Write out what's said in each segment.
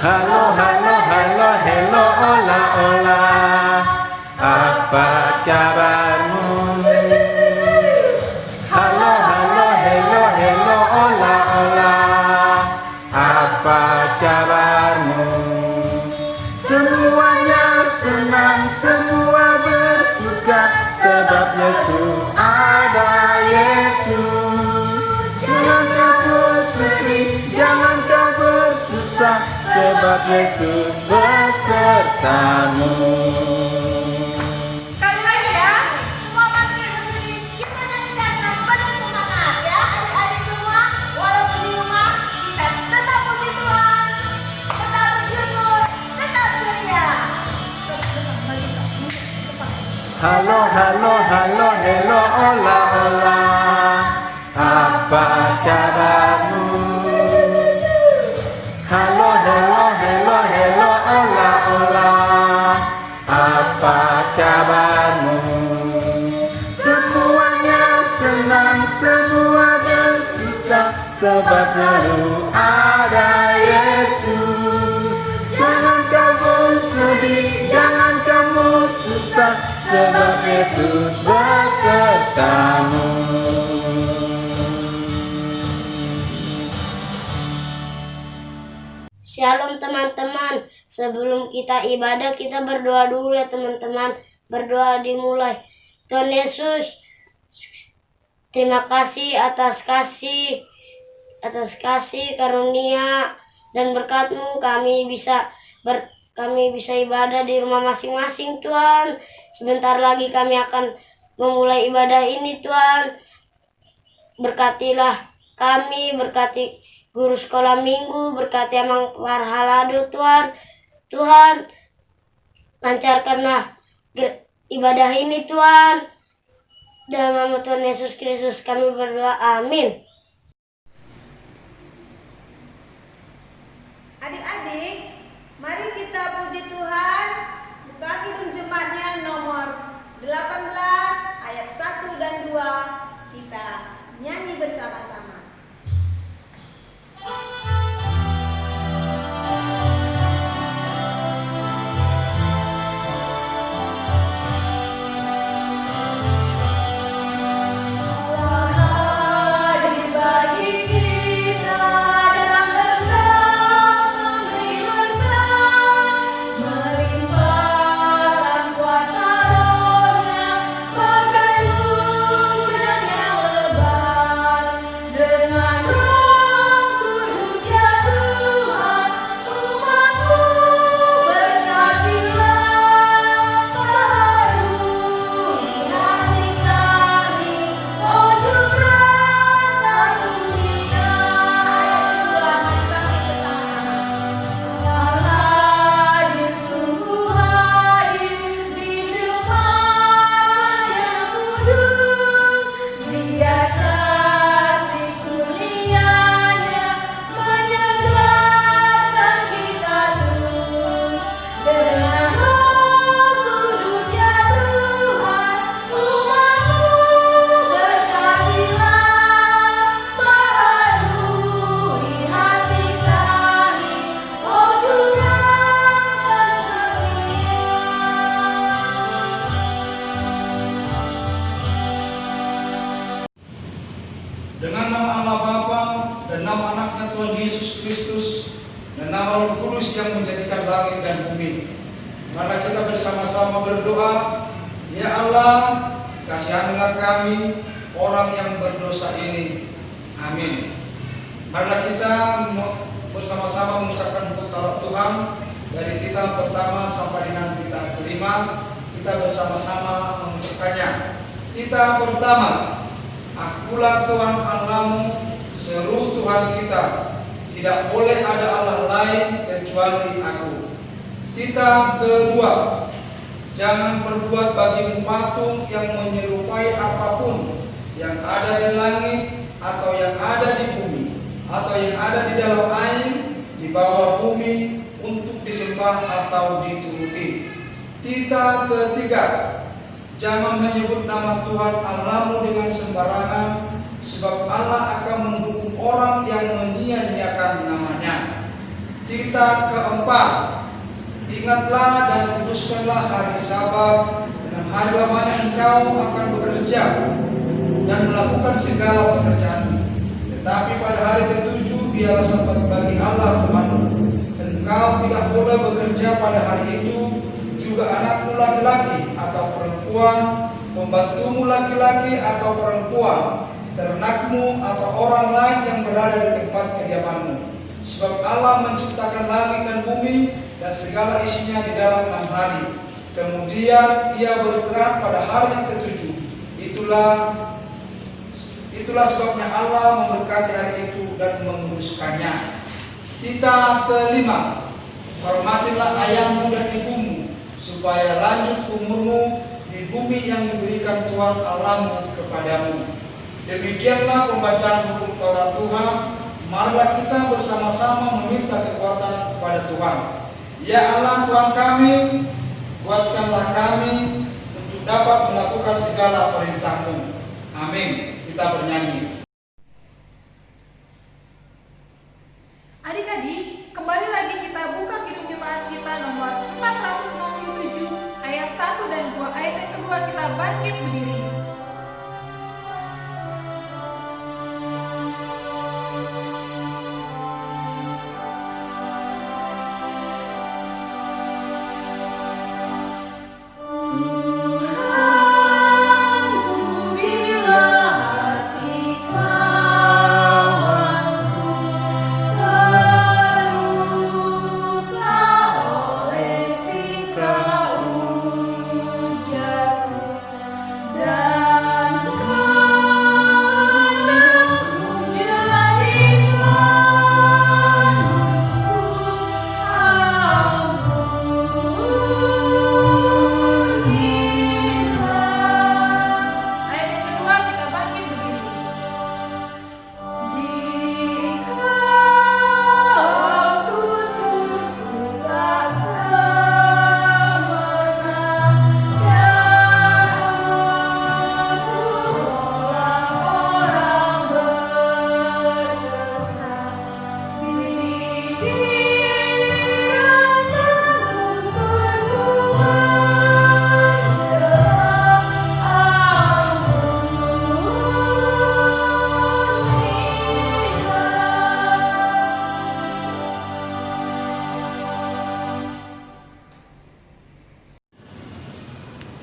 Halo, halo, halo, hello, hola, hola. Apa kabarmu? Halo, halo, hello, hello, hola, hola. Apa kabarmu? Semuanya senang, semua bersuka, sebab Yesus ada. Yesus, jangan kau bersedih, jangan kau bersusah, sebab Yesus besertamu. Sekali lagi ya, semua bangkit berdiri. Kita nyanyikan dengan penuh semangat ya, adik-adik semua. Walaupun di rumah, kita tetap puji Tuhan, tetap bersyukur, tetap ceria. Halo, halo, halo, hello, hola, hola. Apa kabarmu? Halo, halo, hello, hello, hola, hola. Apa kabarmu? Semuanya senang, semua bersuka, sebab selalu ada Yesus. Jangan kamu sedih, jangan kamu susah, sebab Yesus besertamu. Shalom teman-teman, sebelum kita ibadah kita berdoa dulu ya teman-teman. Berdoa dimulai. Tuhan Yesus, terima kasih atas kasih karunia dan berkat-Mu kami bisa ibadah di rumah masing-masing Tuhan. Sebentar lagi kami akan memulai ibadah ini Tuhan. Berkatilah kami, berkati guru sekolah minggu, berkati Amang Parhalado Tuhan. Tuhan, lancarkanlah ibadah ini Tuhan. Dalam nama Tuhan Yesus Kristus kami berdoa, amin. Adik-adik, mari kita puji Tuhan. Buka Kidung Jemaatnya nomor 18 ayat 1 dan 2. Kita nyanyi bersama-sama. Dengan nama Allah Bapa dan nama anaknya Tuhan Yesus Kristus dan nama Roh Kudus yang menjadikan langit dan bumi, mari kita bersama-sama berdoa. Ya Allah, kasihanilah kami orang yang berdosa ini. Amin. Marilah kita bersama-sama mengucapkan puji Tuhan dari kitab pertama sampai dengan kitab kelima. Kita bersama-sama mengucapkannya. Kitab pertama. Akulah Tuhan Allahmu, seru Tuhan kita. Tidak boleh ada Allah lain kecuali aku. Kitab kedua. Jangan perbuat bagimu patung yang menyerupai apapun yang ada di langit atau yang ada di bumi atau yang ada di dalam air di bawah bumi untuk disembah atau dituruti. Kitab ketiga. Jangan menyebut nama Tuhan Allahmu dengan sembarangan, sebab Allah akan menghukum orang yang menyia-nyiakan namanya. Kita keempat, ingatlah dan kuduskanlah hari Sabat dengan hari lamanya engkau akan bekerja dan melakukan segala pekerjaanmu. Tetapi pada hari ketujuh biarlah Sabat bagi Allah Tuhanmu. Engkau tidak boleh bekerja pada hari itu, juga anakmu laki-laki atau perempuan, pembantumu laki-laki atau perempuan, ternakmu atau orang lain yang berada di tempat kediamanmu. Sebab Allah menciptakan langit dan bumi dan segala isinya di dalam 6 hari. Kemudian ia beristirahat pada hari yang ketujuh. Itulah sebabnya Allah memberkati hari itu dan menguduskannya. Kita kelima, hormatilah ayahmu dan ibumu, supaya lanjut umurmu di bumi yang diberikan Tuhan Allahmu kepadamu. Demikianlah pembacaan hukum Taurat Tuhan. Marilah kita bersama-sama meminta kekuatan kepada Tuhan. Ya Allah Tuhan kami, kuatkanlah kami untuk dapat melakukan segala perintah-Mu. Amin. Kita bernyanyi. Adik-adik, kembali lagi kita buka Kidung Jemaat kita nomor 497 ayat 1 dan 2. Ayat yang kedua kita bangkit berdiri.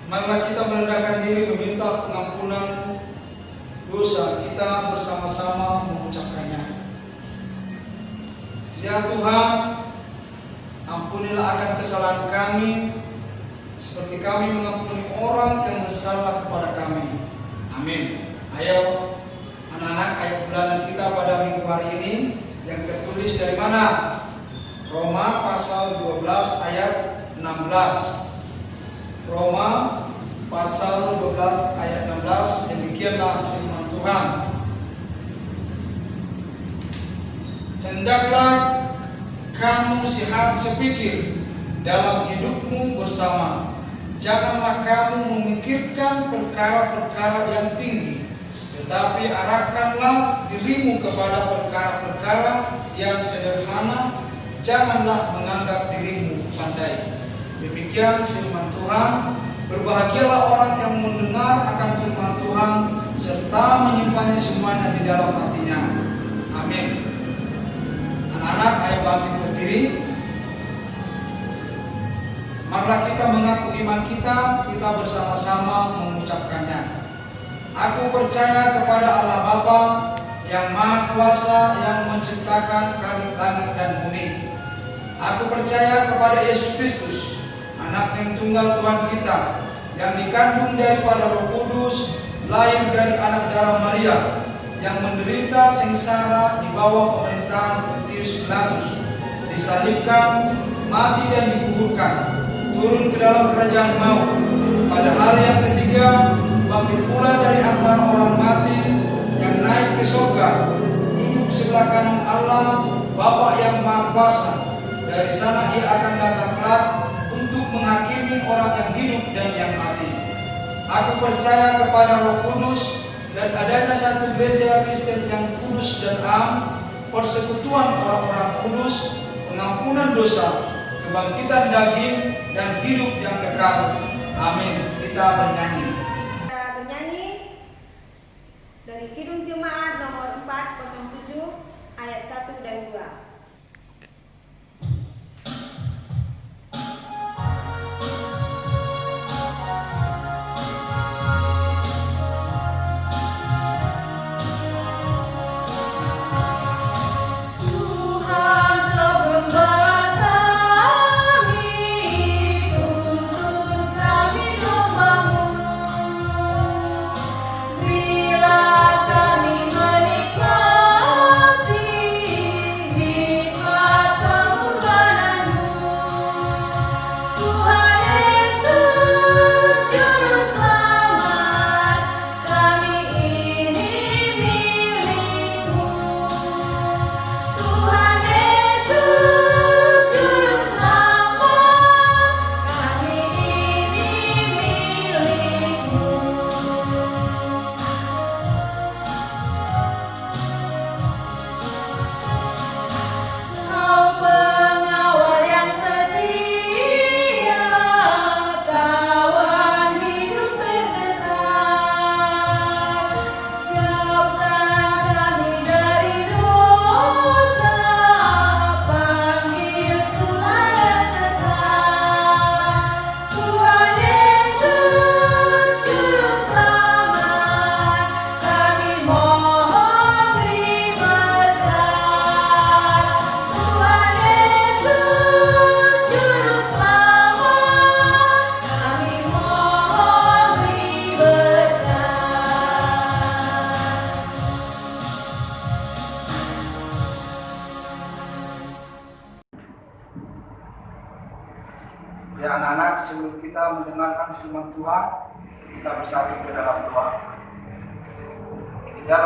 Marilah kita merendahkan diri meminta pengampunan dosa kita bersama-sama mengucapkannya. Ya Tuhan, ampunilah akan kesalahan kami seperti kami mengampuni orang yang bersalah kepada kami. Amin. Ayo anak-anak, ayat bulanan kita pada minggu hari ini yang tertulis dari mana? Roma pasal 12 ayat 16. Roma pasal 12 ayat 16, demikianlah firman Tuhan. Hendaklah kamu sehat sepikir dalam hidupmu bersama. Janganlah kamu memikirkan perkara-perkara yang tinggi, tetapi arahkanlah dirimu kepada perkara-perkara yang sederhana. Janganlah menganggap dirimu pandai. Demikian firman Tuhan. Berbahagialah orang yang mendengar akan firman Tuhan serta menyimpannya semuanya di dalam hatinya. Amin. Anak-anak, ayo bangkit berdiri. Marilah kita mengaku iman kita bersama-sama mengucapkannya. Aku percaya kepada Allah Bapa yang Maha Kuasa yang menciptakan langit dan bumi. Aku percaya kepada Yesus Kristus, Anak yang tunggal Tuhan kita, yang dikandung daripada Roh Kudus, lahir dari anak darah Maria, yang menderita sengsara di bawah pemerintahan Pontius Pilatus, disalibkan, mati dan dikuburkan, turun ke dalam kerajaan maut, pada hari yang ketiga bangkit pula dari antara orang mati, yang naik ke surga, duduk sebelah kanan Allah Bapa yang Maha Kuasa. Dari sana ia akan datang kelak untuk menghakimi orang yang hidup dan yang mati. Aku percaya kepada Roh Kudus dan adanya satu gereja Kristen yang kudus dan am, persekutuan orang-orang kudus, pengampunan pengampunan dosa, kebangkitan daging, dan hidup yang kekal. Amin. Kita bernyanyi. Kita bernyanyi dari Kidung Jemaat nomor 407 ayat 1 dan 2. Ya anak-anak, sebelum kita mendengarkan firman Tuhan, kita bersatu ke dalam doa. Ya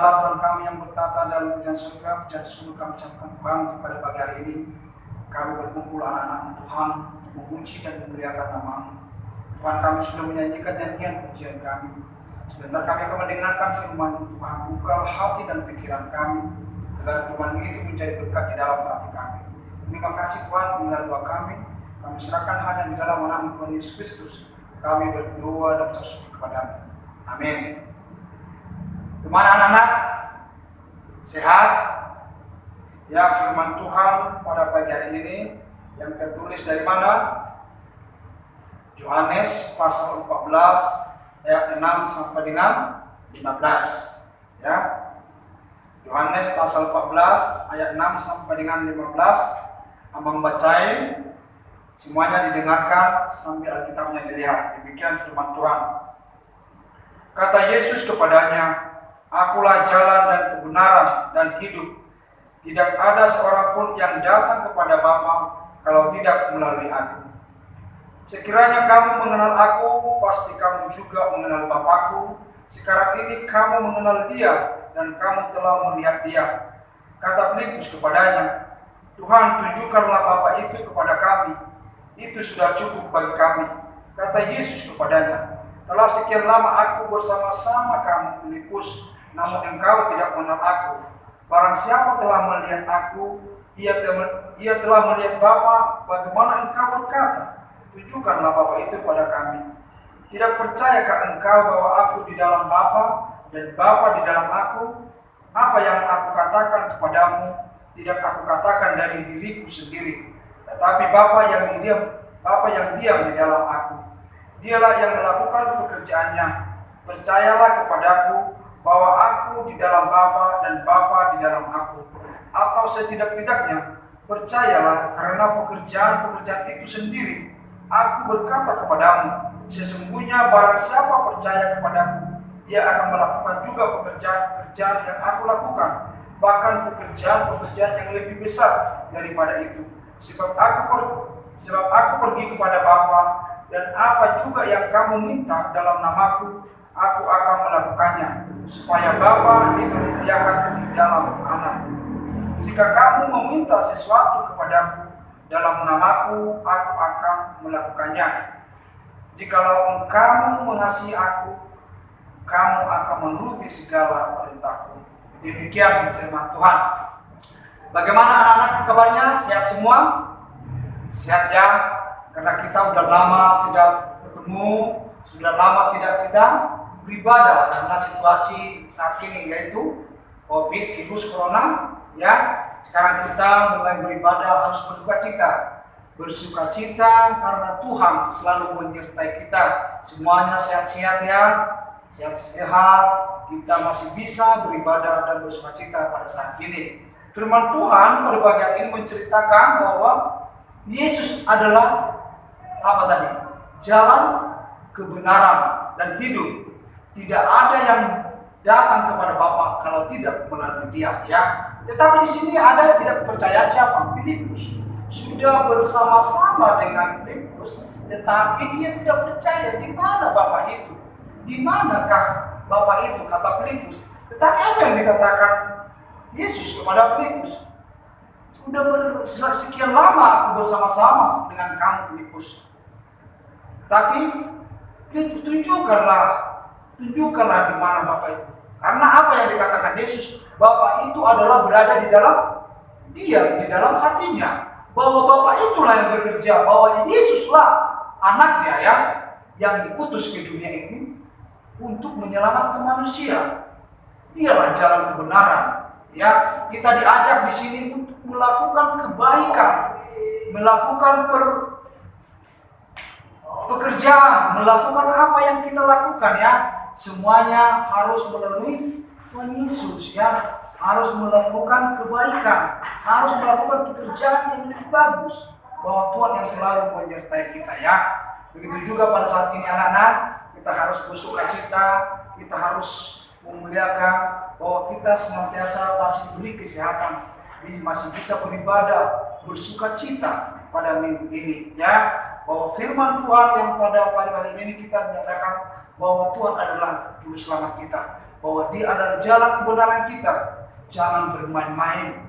Allah Tuhan kami yang bertata dalam pujian surga kami ucapkan Tuhan pada pagi hari ini. Kami berkumpul anak-anak Tuhan untuk memuji dan memuliakan nama-Mu. Tuhan, kami sudah menyanyikan nyanyian pujian kami. Sebentar kami akan mendengarkan firman Tuhan. Bukalah hati dan pikiran kami agar firman itu menjadi berkat di dalam hati kami. Terima kasih Tuhan, inilah doa kami. Kami serahkan hanya di dalam nama Tuhan Yesus Kristus. Kami berdoa dan bersyukur kepada-Mu. Amin. Gimana anak-anak? Sehat? Ya, firman Tuhan pada pagi hari ini yang tertulis dari mana? Yohanes pasal 14 ayat 6 sampai dengan 15. Ya. Yohanes pasal 14 ayat 6 sampai dengan 15. Abang bacain. Semuanya didengarkan sambil Alkitabnya dilihat. Demikian firman Tuhan. Kata Yesus kepadanya, Akulah jalan dan kebenaran dan hidup. Tidak ada seorang pun yang datang kepada Bapa kalau tidak melalui aku. Sekiranya kamu mengenal aku, pasti kamu juga mengenal Bapakku. Sekarang ini kamu mengenal Dia dan kamu telah melihat Dia. Kata Filipus kepadanya, Tuhan, tunjukkanlah Bapa itu kepada kami. Itu sudah cukup bagi kami. Kata Yesus kepadanya, telah sekian lama aku bersama-sama kamu, Filipus, namun engkau tidak mengenal aku. Barang siapa telah melihat aku, ia telah melihat Bapa. Bagaimana engkau berkata, tunjukkanlah Bapa itu pada kami. Tidak percayakah engkau bahwa aku di dalam Bapa dan Bapa di dalam aku? Apa yang aku katakan kepadamu, tidak aku katakan dari diriku sendiri, tetapi Bapa yang diam di dalam aku. Dialah yang melakukan pekerjaannya. Percayalah kepadaku bahwa aku di dalam Bapa dan Bapa di dalam aku. Atau setidak-tidaknya percayalah karena pekerjaan-pekerjaan itu sendiri. Aku berkata kepadamu, sesungguhnya barang siapa percaya kepadaku, ia akan melakukan juga pekerjaan-pekerjaan yang aku lakukan, bahkan pekerjaan-pekerjaan yang lebih besar daripada itu. Sebab aku pergi kepada Bapa, dan apa juga yang kamu minta dalam namaku, aku akan melakukannya, supaya Bapa dipermuliakan di dalam Anak. Jika kamu meminta sesuatu kepadaku dalam namaku, aku akan melakukannya. Jikalau kamu mengasihi aku, kamu akan menuruti segala perintahku. Demikian firman Tuhan. Bagaimana anak-anak kabarnya? Sehat semua? Sehat ya? Karena kita udah lama tidak ketemu, sudah lama tidak kita beribadah karena situasi saat ini yaitu COVID, virus corona, ya. Sekarang kita mulai beribadah harus bersuka cita karena Tuhan selalu menyertai kita. Semuanya sehat-sehat ya, sehat-sehat. Kita masih bisa beribadah dan bersuka cita pada saat ini. Firman Tuhan pada bagian ini menceritakan bahwa Yesus adalah apa tadi? Jalan, kebenaran, dan hidup. Tidak ada yang datang kepada Bapa kalau tidak melalui Dia, ya. Tetapi di sini ada yang tidak percaya siapa? Filipus. Sudah bersama-sama dengan Filipus, tetapi dia tidak percaya. Di mana Bapa itu? Di manakah Bapa itu? Kata Filipus. Tetapi apa yang dikatakan Yesus kepada Filipus? Sudah sekian lama aku bersama-sama dengan kamu, Filipus. Tapi Filipus tunjukkanlah di mana Bapa itu. Karena apa yang dikatakan Yesus, Bapa itu adalah berada di dalam Dia, di dalam hatinya. Bahwa Bapa itulah yang bekerja, bahwa Yesuslah anaknya ya, yang diutus ke dunia ini untuk menyelamatkan manusia. Dialah jalan kebenaran. Ya, kita diajak di sini untuk melakukan kebaikan, melakukan pekerjaan, melakukan apa yang kita lakukan ya. Semuanya harus melalui Tuhan Yesus ya. Harus melakukan kebaikan, harus melakukan pekerjaan yang lebih bagus. Bahwa Tuhan yang selalu menyertai kita ya. Begitu juga pada saat ini anak-anak, kita harus bersuka cita, kita harus memuliakan bahwa kita senantiasa masih diberi kesehatan, masih bisa beribadah, bersuka cita pada minggu ini ya. Bahwa firman Tuhan yang pada hari ini kita menyatakan bahwa Tuhan adalah juru selamat kita, bahwa Dia adalah jalan kebenaran kita. Jangan bermain-main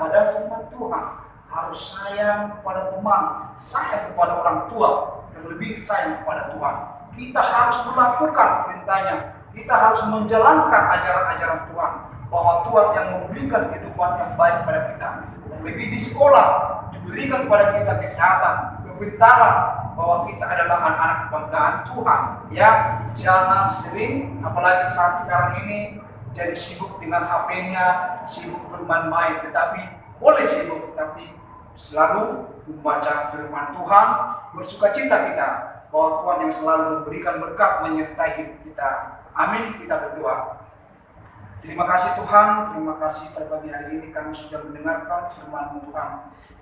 pada firman Tuhan. Harus sayang kepada teman, sayang kepada orang tua, dan lebih sayang kepada Tuhan. Kita harus melakukan perintahnya. Kita harus menjalankan ajaran-ajaran Tuhan. Bahwa Tuhan yang memberikan kehidupan yang baik kepada kita. Dan lebih di sekolah diberikan kepada kita kesehatan, kepintaran, bahwa kita adalah anak-anak kebanggaan Tuhan. Ya, jangan sering, apalagi saat sekarang ini, jadi sibuk dengan HP-nya, sibuk bermain-main, tetapi boleh sibuk, tapi selalu membaca firman Tuhan, bersuka cita kita, bahwa Tuhan yang selalu memberikan berkat menyertai hidup kita. Amin, kita berdoa. Terima kasih Tuhan, terima kasih pada pagi hari ini kami sudah mendengarkan firman Tuhan.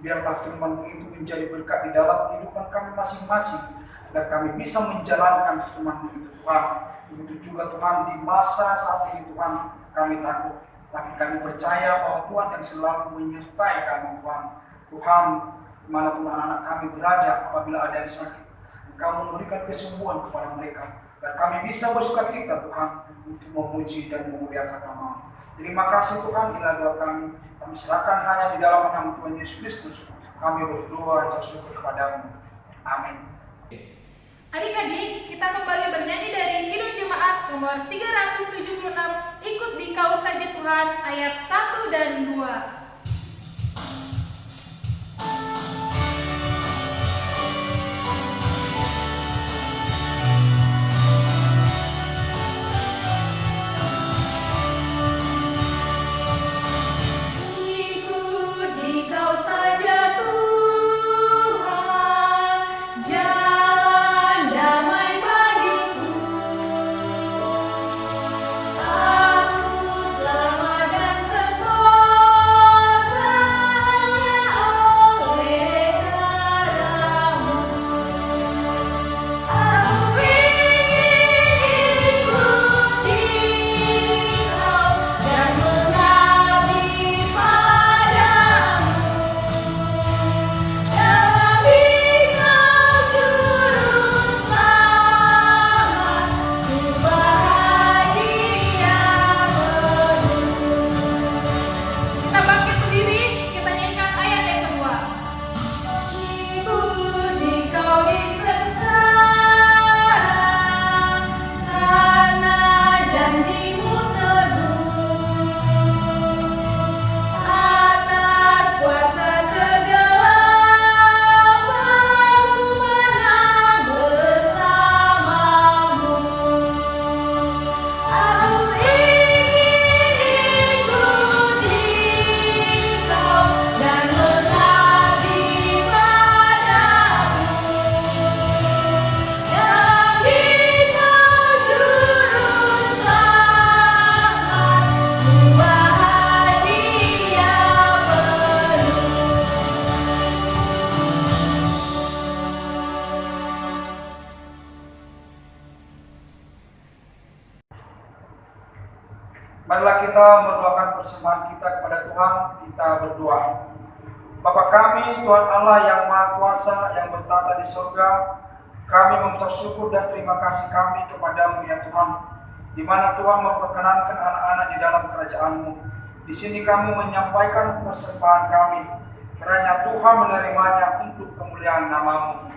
Biarlah firman itu menjadi berkat di dalam kehidupan kami masing-masing, agar kami bisa menjalankan firman itu Tuhan. Begitu juga Tuhan di masa saat ini Tuhan, kami takut, tapi kami percaya bahwa Tuhan yang selalu menyertai kami Tuhan. Tuhan, dimanapun anak-anak kami berada, apabila ada yang sakit, Engkau memberikan kesembuhan kepada mereka, dan kami bisa bersuka cita Tuhan untuk memuji dan memuliakan nama-Mu. Terima kasih Tuhan, inilah doa kami serahkan hanya di dalam nama Tuhan Yesus Kristus. Kami berdoa dan syukur kepada-Mu. Amin. Adik-adik, kita kembali bernyanyi dari Kidung Jemaat nomor 376, Ikut di Kau Saja Tuhan, ayat 1 dan 2. Oh Marilah kita mendoakan persembahan kita kepada Tuhan. Kita berdoa. Bapa kami, Tuhan Allah yang Maha Kuasa, yang bertata di surga, kami mengucap syukur dan terima kasih kami kepada-Mu ya Tuhan, di mana Tuhan memperkenankan anak-anak di dalam kerajaan-Mu. Di sini kami menyampaikan persembahan kami, kiranya Tuhan menerimanya untuk kemuliaan nama-Mu.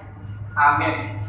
Amin.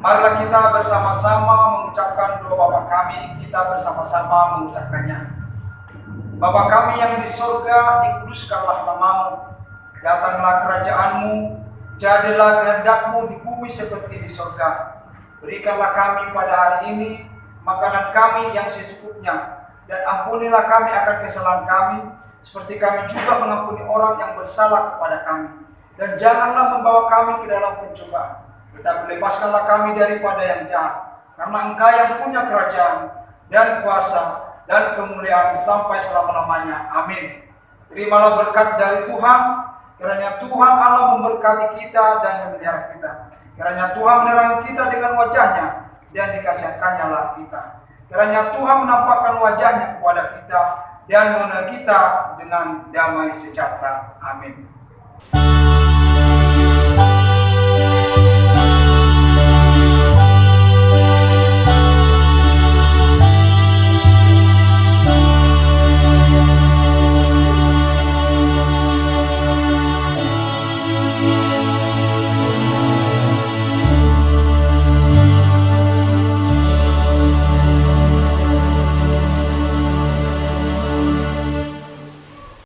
Marilah kita bersama-sama mengucapkan doa Bapa kami, kita bersama-sama mengucapkannya. Bapa kami yang di surga, dikuduskanlah nama-Mu, datanglah kerajaan-Mu, jadilah kehendak-Mu di bumi seperti di surga. Berikanlah kami pada hari ini makanan kami yang secukupnya, dan ampunilah kami akan kesalahan kami, seperti kami juga mengampuni orang yang bersalah kepada kami. Dan janganlah membawa kami ke dalam pencobaan, tetapi lepaskanlah kami daripada yang jahat, karena Engkau yang punya kerajaan dan kuasa dan kemuliaan sampai selama-lamanya. Amin. Terimalah berkat dari Tuhan, kiranya Tuhan Allah memberkati kita dan memelihara kita. Kiranya Tuhan menerangi kita dengan wajahnya dan dikasihankannya lah kita. Kiranya Tuhan menampakkan wajahnya kepada kita dan menerangi kita dengan damai sejahtera. Amin.